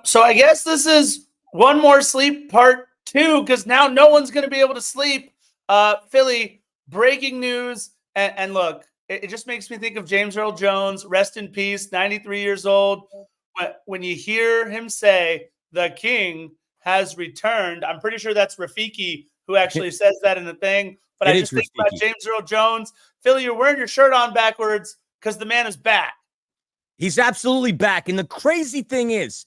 So I guess this is one more sleep part two because now no one's going to be able to sleep. Philly, breaking news. And look, it just makes me think of James Earl Jones, rest in peace, 93 years old. When you hear him say the king has returned, I'm pretty sure that's Rafiki who actually says that in the thing. But It I is just think about Rafiki. James Earl Jones. Philly, you're wearing your shirt on backwards because the man is back. He's absolutely back. And the crazy thing is,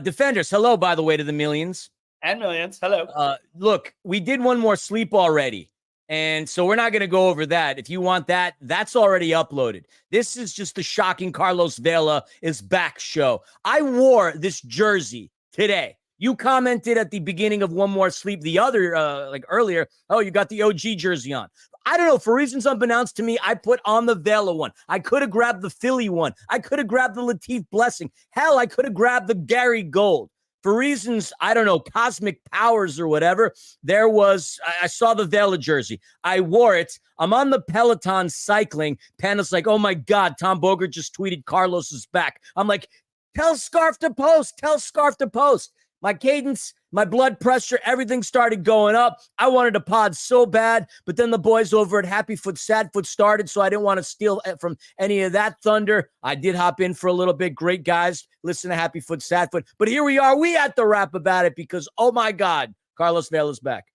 defenders, hello, by the way, to the millions. And millions. Hello. Look, we did one more sleep already. And so we're not going to go over that. If you want that, that's already uploaded. This is just the shocking Carlos Vela is back show. I wore this jersey today. You commented at the beginning of One More Sleep, the other, like earlier, oh, you got the OG jersey on. I don't know. For reasons unbeknownst to me, I put on the Vela one. I could have grabbed the Philly one. I could have grabbed the Latif Blessing. Hell, I could have grabbed the Gary Gold. For reasons, I don't know, cosmic powers or whatever, I saw the Vela jersey. I wore it. I'm on the Peloton cycling. Pana's like, oh my God, Tom Bogert just tweeted Carlos is back. I'm like, tell Scarf to post. My cadence, my blood pressure, everything started going up. I wanted to pod so bad, but then the boys over at Happy Foot, Sad Foot started, so I didn't want to steal from any of that thunder. I did hop in for a little bit. Great guys. Listen to Happy Foot, Sad Foot. But here we are. We had to rap about it because, oh my God, Carlos Vela's back.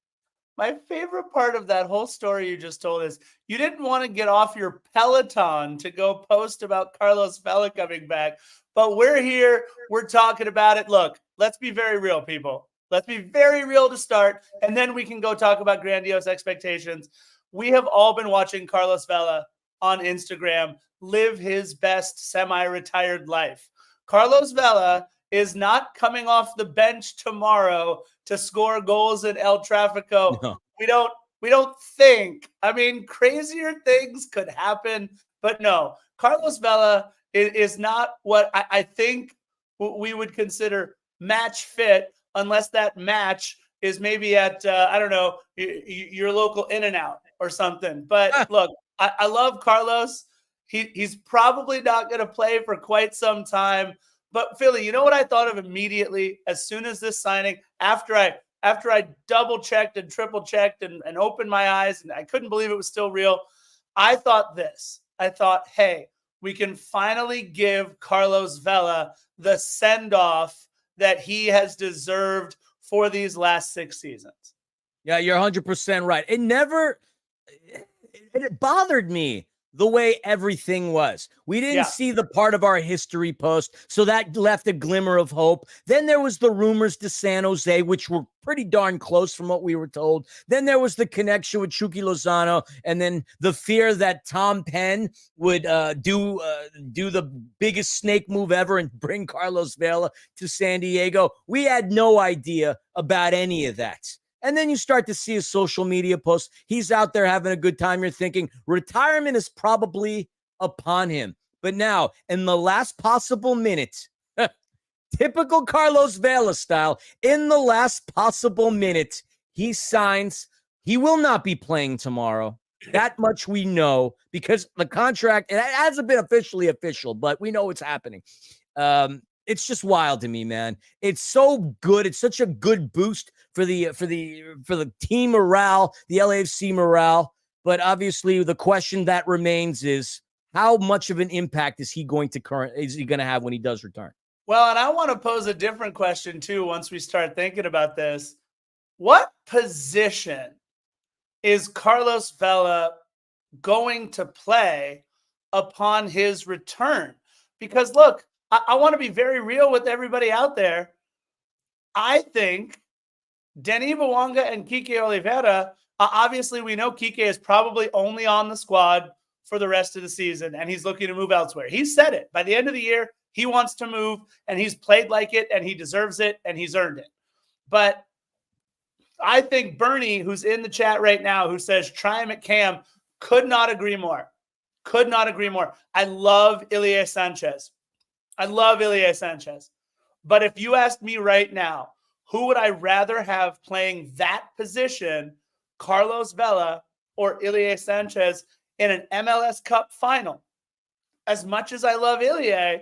My favorite part of that whole story you just told is you didn't want to get off your Peloton to go post about Carlos Vela coming back, but we're here. We're talking about it. Look, let's be very real, people. Let's be very real to start, and then we can go talk about grandiose expectations. We have all been watching Carlos Vela on Instagram live his best semi-retired life. Carlos Vela is not coming off the bench tomorrow to score goals in El Tráfico. No. We don't think. I mean, crazier things could happen, but no. Carlos Vela is not what I think we would consider match fit, unless that match is maybe at I don't know, your local In-N-Out or something. But look, I love Carlos. He's probably not going to play for quite some time. But Philly, you know what I thought of immediately as soon as this signing, after I double checked and triple checked and opened my eyes and I couldn't believe it was still real. I thought this. I thought, hey, we can finally give Carlos Vela the send-off that he has deserved for these last 6 seasons. Yeah, you're 100% right. It bothered me the way everything was. We didn't see the part of our history post, so that left a glimmer of hope. Then there was the rumors to San Jose, which were pretty darn close from what we were told. Then there was the connection with Chucky Lozano, and then the fear that Tom Penn would do the biggest snake move ever and bring Carlos Vela to San Diego. We had no idea about any of that. And then you start to see his social media posts. He's out there having a good time. You're thinking retirement is probably upon him. But now, in the last possible minute, typical Carlos Vela style, in the last possible minute, he signs. He will not be playing tomorrow. That much we know because the contract, it hasn't been officially official, but we know it's happening. It's just wild to me, man. It's so good. It's such a good boost for the team morale, the LAFC morale. But obviously, the question that remains is how much of an impact is he going to have when he does return? Well, and I want to pose a different question too. Once we start thinking about this, what position is Carlos Vela going to play upon his return? Because look, I want to be very real with everybody out there. I think Denis Bouanga and Kike Oliveira, obviously we know Kike is probably only on the squad for the rest of the season, and he's looking to move elsewhere. He said it. By the end of the year, he wants to move, and he's played like it, and he deserves it, and he's earned it. But I think Bernie, who's in the chat right now, who says, try him at Cam, could not agree more. Could not agree more. I love Ilie Sanchez. But if you asked me right now, who would I rather have playing that position, Carlos Vela or Ilie Sanchez in an MLS Cup final? As much as I love Ilie,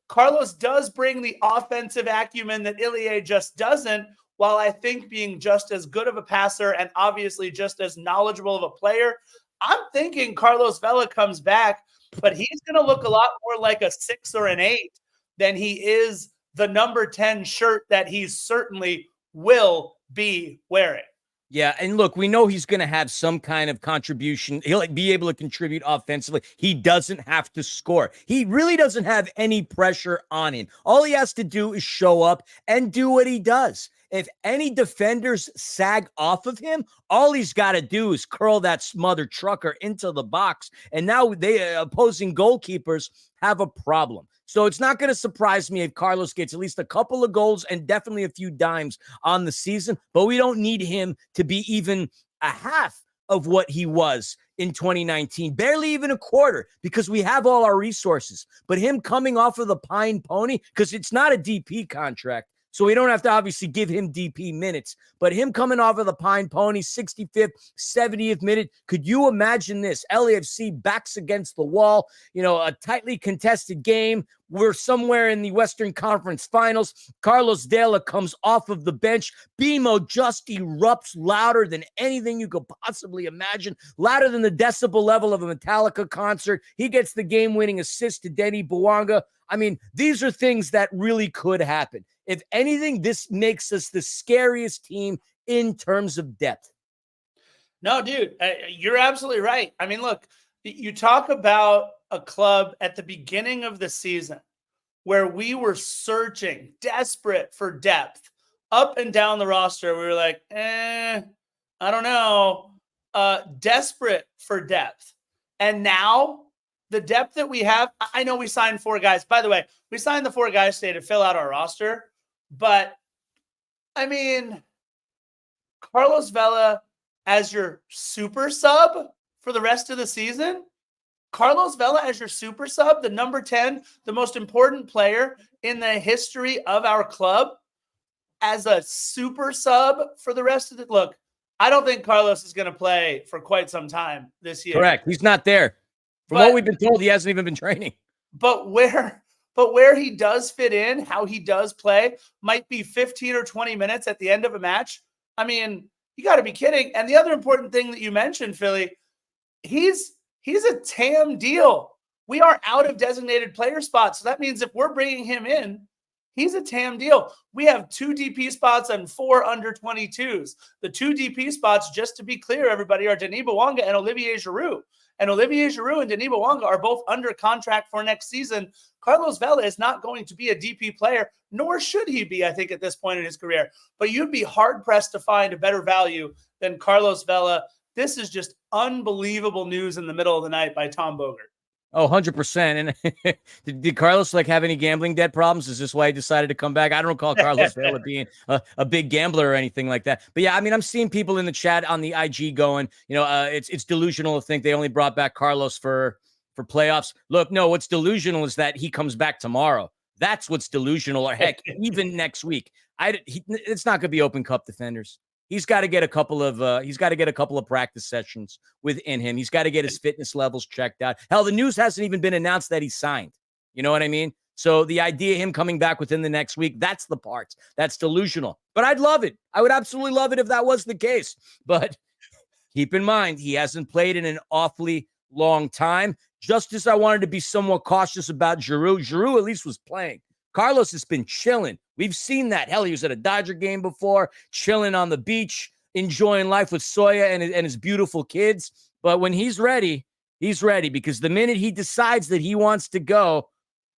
Carlos does bring the offensive acumen that Ilie just doesn't, while I think being just as good of a passer and obviously just as knowledgeable of a player. I'm thinking Carlos Vela comes back, but he's going to look a lot more like a 6 or an 8 than he is the number 10 shirt that he certainly will be wearing. Yeah, and look, we know he's going to have some kind of contribution. He'll be able to contribute offensively. He doesn't have to score. He really doesn't have any pressure on him. All he has to do is show up and do what he does. If any defenders sag off of him, all he's got to do is curl that mother trucker into the box. And now the opposing goalkeepers have a problem. So it's not going to surprise me if Carlos gets at least a couple of goals and definitely a few dimes on the season, but we don't need him to be even a half of what he was in 2019, barely even a quarter, because we have all our resources. But him coming off of the Pine Pony, because it's not a DP contract, so we don't have to obviously give him DP minutes, but him coming off of the Pine Pony, 65th, 70th minute. Could you imagine this? LAFC backs against the wall, a tightly contested game. We're somewhere in the Western Conference Finals. Carlos Vela comes off of the bench. BMO just erupts louder than anything you could possibly imagine, louder than the decibel level of a Metallica concert. He gets the game-winning assist to Denny Bouanga. I mean, these are things that really could happen. If anything, this makes us the scariest team in terms of depth. No, dude, you're absolutely right. I mean, look, you talk about a club at the beginning of the season where we were searching, desperate for depth up and down the roster. We were like, I don't know, desperate for depth. And now the depth that we have, I know we signed 4 guys. By the way, we signed the 4 guys today to fill out our roster. But, I mean, Carlos Vela as your super sub for the rest of the season? Carlos Vela as your super sub, the number 10, the most important player in the history of our club, as a super sub for the rest of the... Look, I don't think Carlos is going to play for quite some time this year. Correct. He's not there. From what we've been told, he hasn't even been training. But where he does fit in, how he does play, might be 15 or 20 minutes at the end of a match. I mean, you got to be kidding. And the other important thing that you mentioned, Philly, he's a TAM deal. We are out of designated player spots. So that means if we're bringing him in, he's a TAM deal. We have 2 DP spots and 4 under 22s. The 2 DP spots, just to be clear, everybody, are Denis Bouanga and Olivier Giroud. And Olivier Giroud and Denis Bouanga are both under contract for next season. Carlos Vela is not going to be a DP player, nor should he be, I think, at this point in his career. But you'd be hard-pressed to find a better value than Carlos Vela. This is just unbelievable news in the middle of the night by Tom Bogert. Oh, 100%. And did Carlos have any gambling debt problems? Is this why he decided to come back? I don't recall Carlos Vela being a big gambler or anything like that. But yeah, I mean, I'm seeing people in the chat on the IG going, it's delusional to think they only brought back Carlos for playoffs. Look, no, what's delusional is that he comes back tomorrow. That's what's delusional. Or heck, even next week. It's not going to be Open Cup defenders. He's got to get a couple of practice sessions within him. He's got to get his fitness levels checked out. Hell, the news hasn't even been announced that he's signed. You know what I mean? So the idea of him coming back within the next week, that's the part that's delusional. But I'd love it. I would absolutely love it if that was the case. But keep in mind, he hasn't played in an awfully long time. Just as I wanted to be somewhat cautious about Giroud. Giroud at least was playing. Carlos has been chilling. We've seen that. Hell, he was at a Dodger game before, chilling on the beach, enjoying life with Soya and his beautiful kids. But when he's ready, because the minute he decides that he wants to go,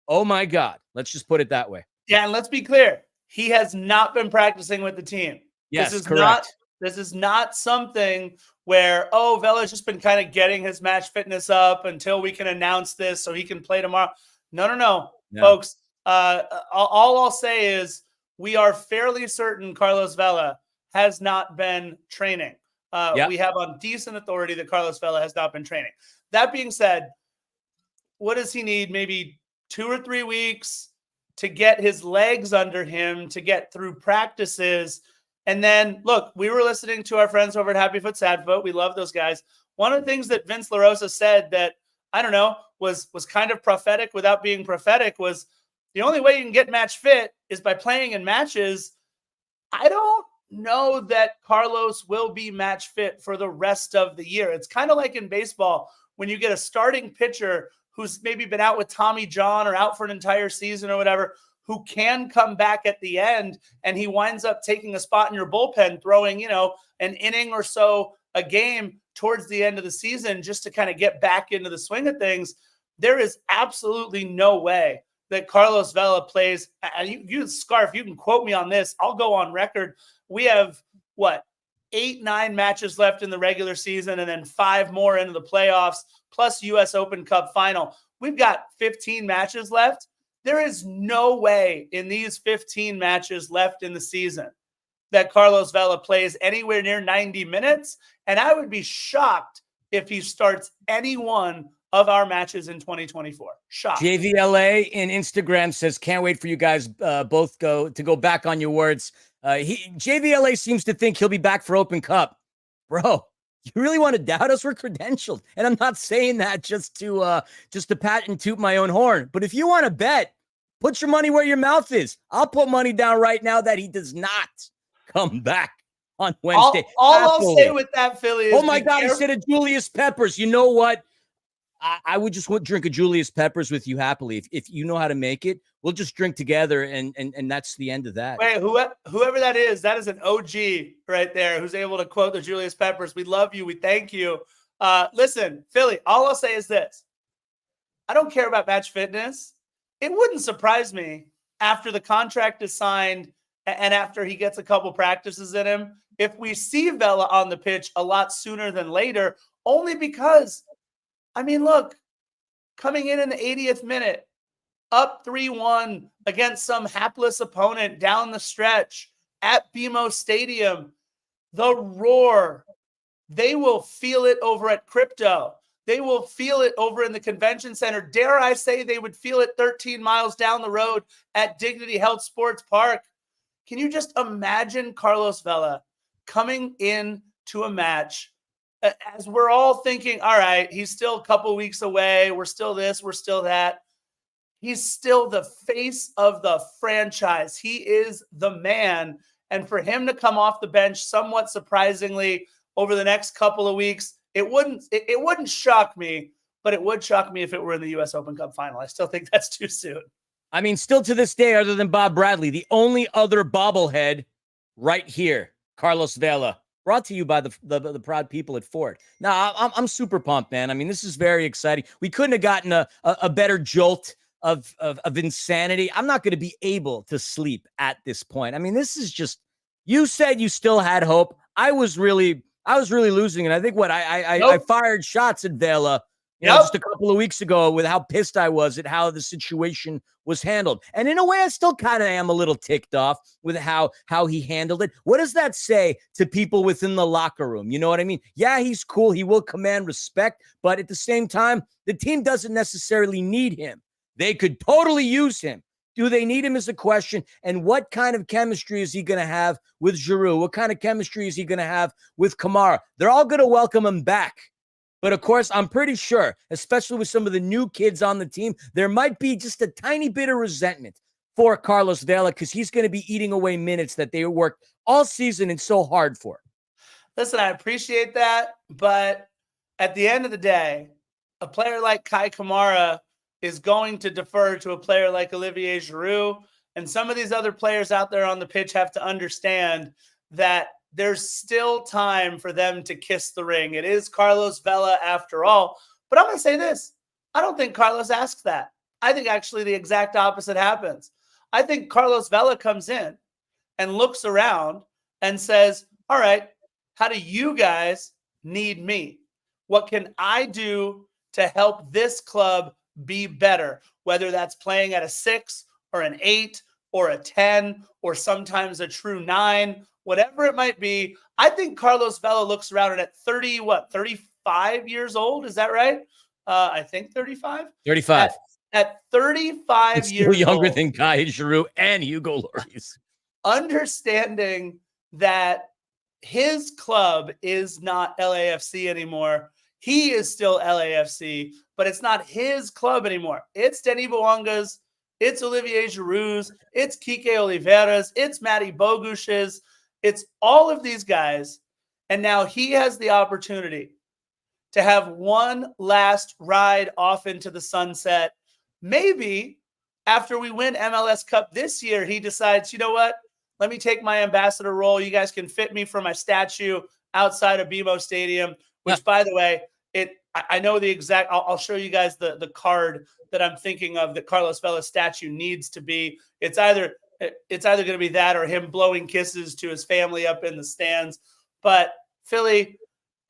oh my God, let's just put it that way. Yeah, and let's be clear. He has not been practicing with the team. Yes, this is correct. This is not something where, Vela's just been kind of getting his match fitness up until we can announce this so he can play tomorrow. No. Folks. All I'll say is we are fairly certain Carlos Vela has not been training. We have on decent authority that Carlos Vela has not been training. That being said, what does he need? Maybe 2 or 3 weeks to get his legs under him, to get through practices. And then, look, we were listening to our friends over at Happy Foot, Sad Foot. We love those guys. One of the things that Vince LaRosa said that, I don't know, was kind of prophetic without being prophetic was, The only way you can get match fit is by playing in matches. I don't know that Carlos will be match fit for the rest of the year. It's kind of like in baseball when you get a starting pitcher who's maybe been out with Tommy John or out for an entire season or whatever, who can come back at the end, and he winds up taking a spot in your bullpen, throwing, an inning or so a game towards the end of the season just to kind of get back into the swing of things. There is absolutely no way that Carlos Vela plays. You Scarf, you can quote me on this. I'll go on record. We have 8-9 matches left in the regular season, and then 5 more into the playoffs, plus US Open Cup final. We've got 15 matches left. There is no way in these 15 matches left in the season that Carlos Vela plays anywhere near 90 minutes. And I would be shocked if he starts any one of our matches in 2024. Shocked. JVLA in Instagram says, can't wait for you guys both to go back on your words. JVLA seems to think he'll be back for Open Cup. Bro, you really want to doubt us? We're credentialed. And I'm not saying that just to pat and toot my own horn. But if you want to bet, put your money where your mouth is. I'll put money down right now that he does not come back on Wednesday. All I'll say with that, Philly, is oh my God, he said a Julius Peppers. You know what? I would just drink a Julius Peppers with you happily. If you know how to make it, we'll just drink together, and that's the end of that. Wait, whoever that is an OG right there who's able to quote the Julius Peppers. We love you. We thank you. Listen, Philly, all I'll say is this. I don't care about match fitness. It wouldn't surprise me after the contract is signed and after he gets a couple practices in him if we see Vela on the pitch a lot sooner than later, only because – look, coming in the 80th minute, up 3-1 against some hapless opponent down the stretch at BMO Stadium, the roar, they will feel it over at Crypto. They will feel it over in the convention center. Dare I say they would feel it 13 miles down the road at Dignity Health Sports Park. Can you just imagine Carlos Vela coming in to a match as we're all thinking, all right, he's still a couple weeks away. We're still this, we're still that. He's still the face of the franchise. He is the man. And for him to come off the bench somewhat surprisingly over the next couple of weeks, it wouldn't shock me, but it would shock me if it were in the US Open Cup final. I still think that's too soon. Still to this day, other than Bob Bradley, the only other bobblehead right here, Carlos Vela. Brought to you by the proud people at Ford. Now, I'm super pumped, man. This is very exciting. We couldn't have gotten a better jolt of insanity. I'm not going to be able to sleep at this point. This is just, you said you still had hope. I was really losing it. I think I fired shots at Vela just a couple of weeks ago with how pissed I was at how the situation was handled. And in a way, I still kind of am a little ticked off with how he handled it. What does that say to people within the locker room? You know what I mean? Yeah, he's cool. He will command respect. But at the same time, the team doesn't necessarily need him. They could totally use him. Do they need him is a question. And what kind of chemistry is he going to have with Giroux? What kind of chemistry is he going to have with Kamara? They're all going to welcome him back. But of course, I'm pretty sure, especially with some of the new kids on the team, there might be just a tiny bit of resentment for Carlos Vela because he's going to be eating away minutes that they worked all season and so hard for. Listen, I appreciate that. But at the end of the day, a player like Kai Kamara is going to defer to a player like Olivier Giroux. And some of these other players out there on the pitch have to understand that there's still time for them to kiss the ring. It is Carlos Vela after all. But I'm going to say this. I don't think Carlos asks that. I think actually the exact opposite happens. I think Carlos Vela comes in and looks around and says, all right, how do you guys need me? What can I do to help this club be better? Whether that's playing at a 6 or an 8 or a 10 or sometimes a true 9, whatever it might be. I think Carlos Vela looks around and at 35 years old. Is that right? I think 35. 35. At 35 He's years still younger old, than Kai Giroux and Hugo Lloris. Understanding that his club is not LAFC anymore. He is still LAFC, but it's not his club anymore. It's Denis Bouanga's. it's Olivier Giroud's, it's Kike Oliveira's, it's Matty Bogush's, it's all of these guys. And now he has the opportunity to have one last ride off into the sunset. Maybe after we win MLS Cup this year, he decides, you know what? Let me take my ambassador role. You guys can fit me for my statue outside of BMO Stadium, which, by the way, I know the exact. I'll show you guys the card that I'm thinking of that Carlos Vela's statue needs to be. It's either going to be that or him blowing kisses to his family up in the stands. But Philly,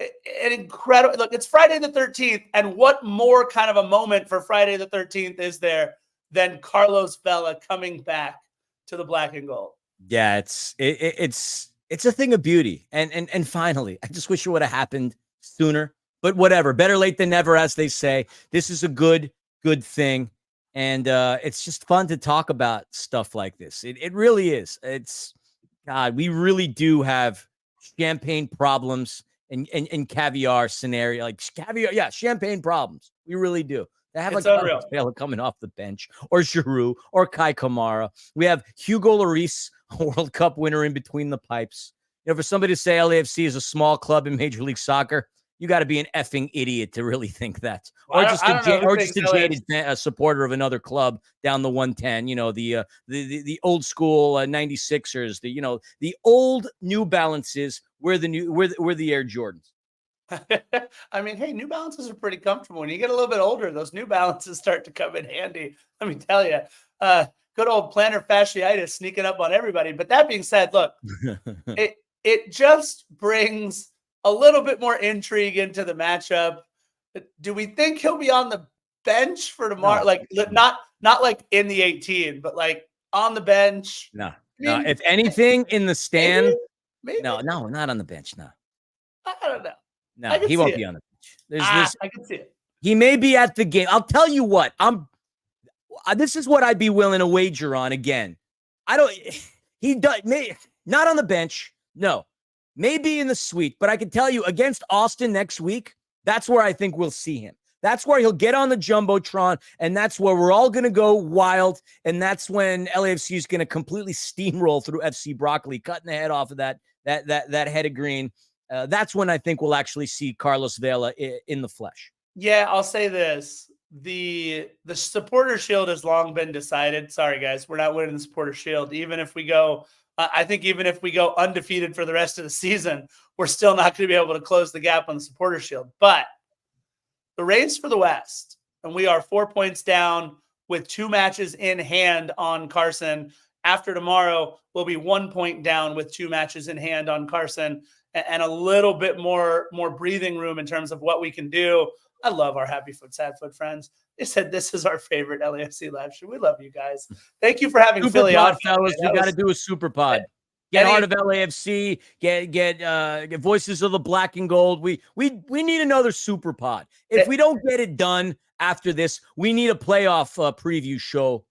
an incredible look. It's Friday the 13th, and what more kind of a moment for Friday the 13th is there than Carlos Vela coming back to the black and gold? Yeah, it's a thing of beauty, and finally, I just wish it would have happened sooner. But whatever, better late than never, as they say. This is a good thing, and it's just fun to talk about stuff like this. It really is. It's God, we really do have champagne problems and caviar scenario, like caviar. Yeah, champagne problems. We really do. They have It's like unreal. Vela coming off the bench, or Giroud, or Kai Kamara. We have Hugo Lloris, a World Cup winner, in between the pipes. You know, for somebody to say LAFC is a small club in Major League Soccer, you got to be an effing idiot to really think that, or just a jaded supporter of another club down the 110. You know, the old school 96ers. The old New Balances. We're the Air Jordans. I mean, hey, New Balances are pretty comfortable. When you get a little bit older, those New Balances start to come in handy. Let me tell you, good old plantar fasciitis sneaking up on everybody. But that being said, look, it just brings a little bit more intrigue into the matchup. Do we think he'll be on the bench for tomorrow? No. Like not like in the 18, but like on the bench? No. If anything, in the stand. Maybe. No, not on the bench. No. I don't know. No, he won't be on the bench. I can see it. He may be at the game. I'll tell you what. This is what I'd be willing to wager on again. He does not on the bench. No, maybe in the suite. But I can tell you, against Austin next week, that's where I think we'll see him. That's where he'll get on the Jumbotron, and that's where we're all going to go wild. And that's when LAFC is going to completely steamroll through FC Broccoli, cutting the head off of that head of green. That's when I think we'll actually see Carlos Vela in the flesh. Yeah, I'll say this. The supporter shield has long been decided. Sorry, guys, we're not winning the supporter shield. Even if we go, I think even if we go undefeated for the rest of the season, we're still not going to be able to close the gap on the supporter shield. But the race for the West, and we are 4 points down with 2 matches in hand on Carson. After tomorrow, we'll be 1 point down with 2 matches in hand on Carson, and a little bit more breathing room in terms of what we can do. I love our Happy Foot, Sad Foot friends. They said this is our favorite LAFC live show. We love you guys. Thank you for having Philly on, fellas. We got to do a super pod. Get Heart of LAFC. Get Voices of the Black and Gold. We need another super pod. If we don't get it done after this, we need a playoff preview show.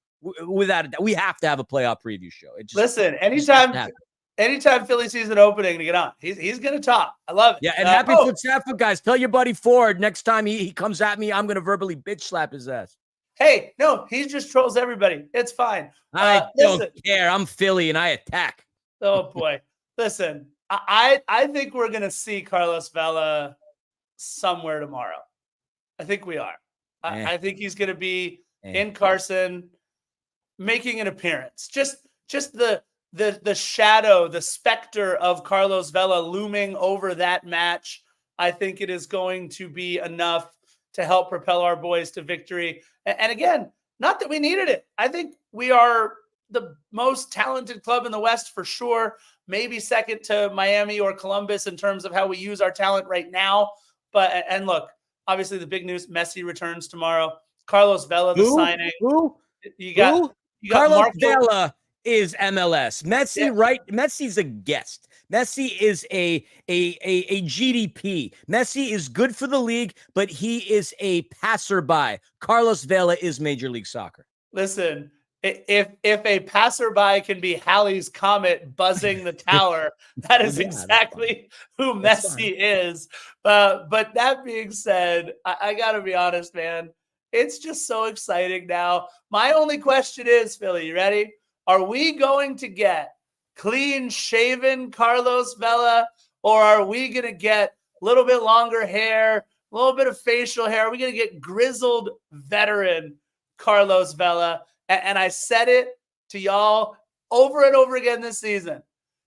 Without a doubt, we have to have a playoff preview show. Listen, anytime Philly sees an opening to get on, he's going to talk. I love it. Yeah, and Happy Foot, Sad Foot, guys. Tell your buddy Ford next time he comes at me, I'm going to verbally bitch slap his ass. Hey, no, he just trolls everybody. It's fine. I don't care. I'm Philly, and I attack. Oh, boy. Listen, I think we're going to see Carlos Vela somewhere tomorrow. I think we are. I think he's going to be in Carson making an appearance. Just the shadow, the specter of Carlos Vela looming over that match, I think it is going to be enough to help propel our boys to victory. And again, not that we needed it. I think we are the most talented club in the West for sure, maybe second to Miami or Columbus in terms of how we use our talent right now. And look, obviously the big news, Messi returns tomorrow. Carlos Vela, the signing. You got Carlos Vela is MLS. Messi, right? Messi's a guest. Messi is a GDP. Messi is good for the league, but he is a passerby. Carlos Vela is Major League Soccer. Listen, if a passerby can be Halley's Comet buzzing the tower, that is exactly who Messi is. But that being said, I got to be honest, man. It's just so exciting now. My only question is, Philly, you ready? Are we going to get clean shaven Carlos Vela, or are we going to get a little bit longer hair, a little bit of facial hair? Are we going to get grizzled veteran Carlos Vela? And I said it to y'all over and over again this season,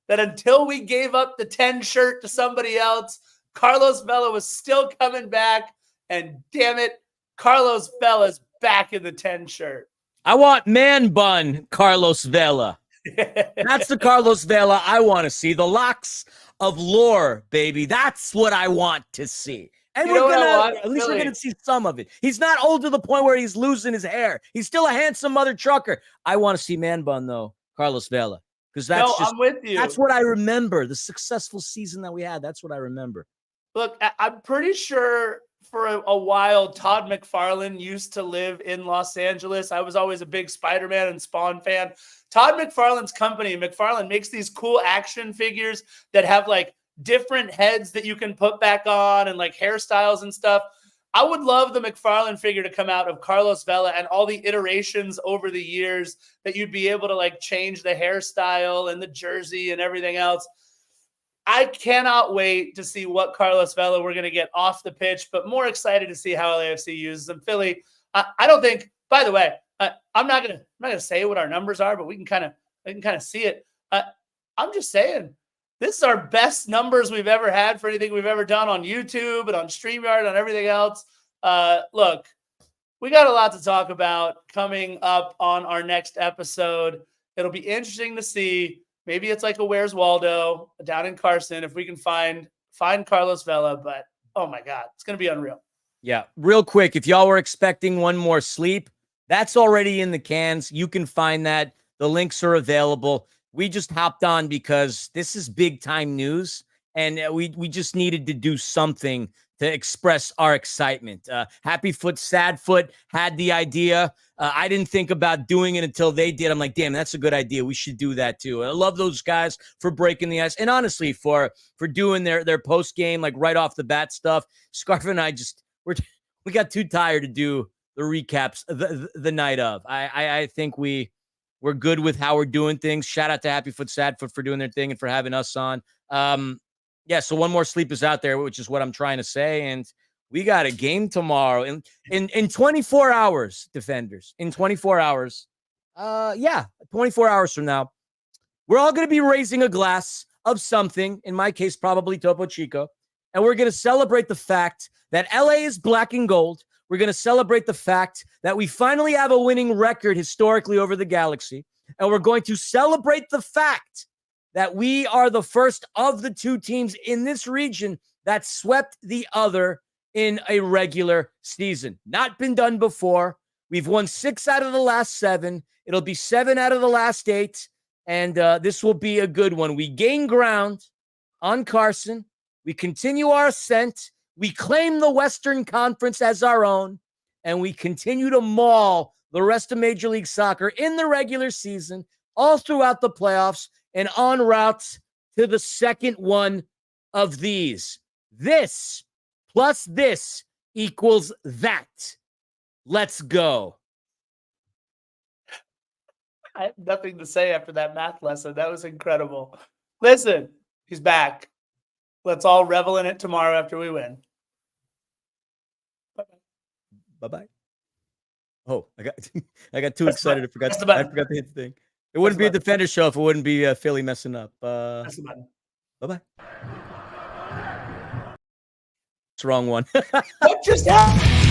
that until we gave up the 10 shirt to somebody else, Carlos Vela was still coming back. And damn it, Carlos Vela's back in the 10 shirt. I want man bun Carlos Vela. That's the Carlos Vela I want to see. The locks of lore, baby. That's what I want to see. And we're gonna, at least we're gonna see some of it. He's not old to the point where he's losing his hair. He's still a handsome mother trucker. I want to see man bun though, Carlos Vela, because that's I'm with you. That's what I remember. The successful season that we had. That's what I remember. Look, I'm pretty sure for a while, Todd McFarlane used to live in Los Angeles. I was always a big Spider-Man and Spawn fan. Todd McFarlane's company, McFarlane, makes these cool action figures that have like different heads that you can put back on and like hairstyles and stuff. I would love the McFarlane figure to come out of Carlos Vela and all the iterations over the years that you'd be able to like change the hairstyle and the jersey and everything else. I cannot wait to see what Carlos Vela we're going to get off the pitch, but more excited to see how LAFC uses them. Philly, I don't think, by the way, I'm not going to say what our numbers are, but we can kind of see it. I'm just saying, this is our best numbers we've ever had for anything we've ever done on YouTube and on StreamYard and everything else. Look, we got a lot to talk about coming up on our next episode. It'll be interesting to see. Maybe it's like a Where's Waldo down in Carson if we can find Carlos Vela. But, oh, my God, it's going to be unreal. Yeah, real quick, if y'all were expecting one more sleep, that's already in the cans. You can find that. The links are available. We just hopped on because this is big-time news, and we just needed to do something to express our excitement. Happy Foot, Sad Foot had the idea. I didn't think about doing it until they did. I'm like, damn, that's a good idea. We should do that too. I love those guys for breaking the ice. And honestly, for doing their post-game, like right off the bat stuff. Scarf and I we got too tired to do the recaps the night of. I think we're good with how we're doing things. Shout out to Happy Foot, Sad Foot for doing their thing and for having us on. Yeah, so one more sleep is out there, which is what I'm trying to say. And we got a game tomorrow in 24 hours, Defenders. In 24 hours. 24 hours from now. We're all going to be raising a glass of something, in my case, probably Topo Chico. And we're going to celebrate the fact that LA is black and gold. We're going to celebrate the fact that we finally have a winning record historically over the Galaxy. And we're going to celebrate the fact that we are the first of the two teams in this region that swept the other in a regular season. Not been done before. We've won 6 out of the last 7. It'll be 7 out of the last 8. And this will be a good one. We gain ground on Carson. We continue our ascent. We claim the Western Conference as our own. And we continue to maul the rest of Major League Soccer in the regular season, all throughout the playoffs, and en route to the second one of these. This plus this equals that. Let's go. I have nothing to say after that math lesson. That was incredible. Listen, he's back. Let's all revel in it tomorrow after we win. Bye-bye. Oh, I got too excited. I forgot to hit the thing. It wouldn't be a Defender show if it wouldn't be Philly messing up. Bye-bye. It's the wrong one. What just happened?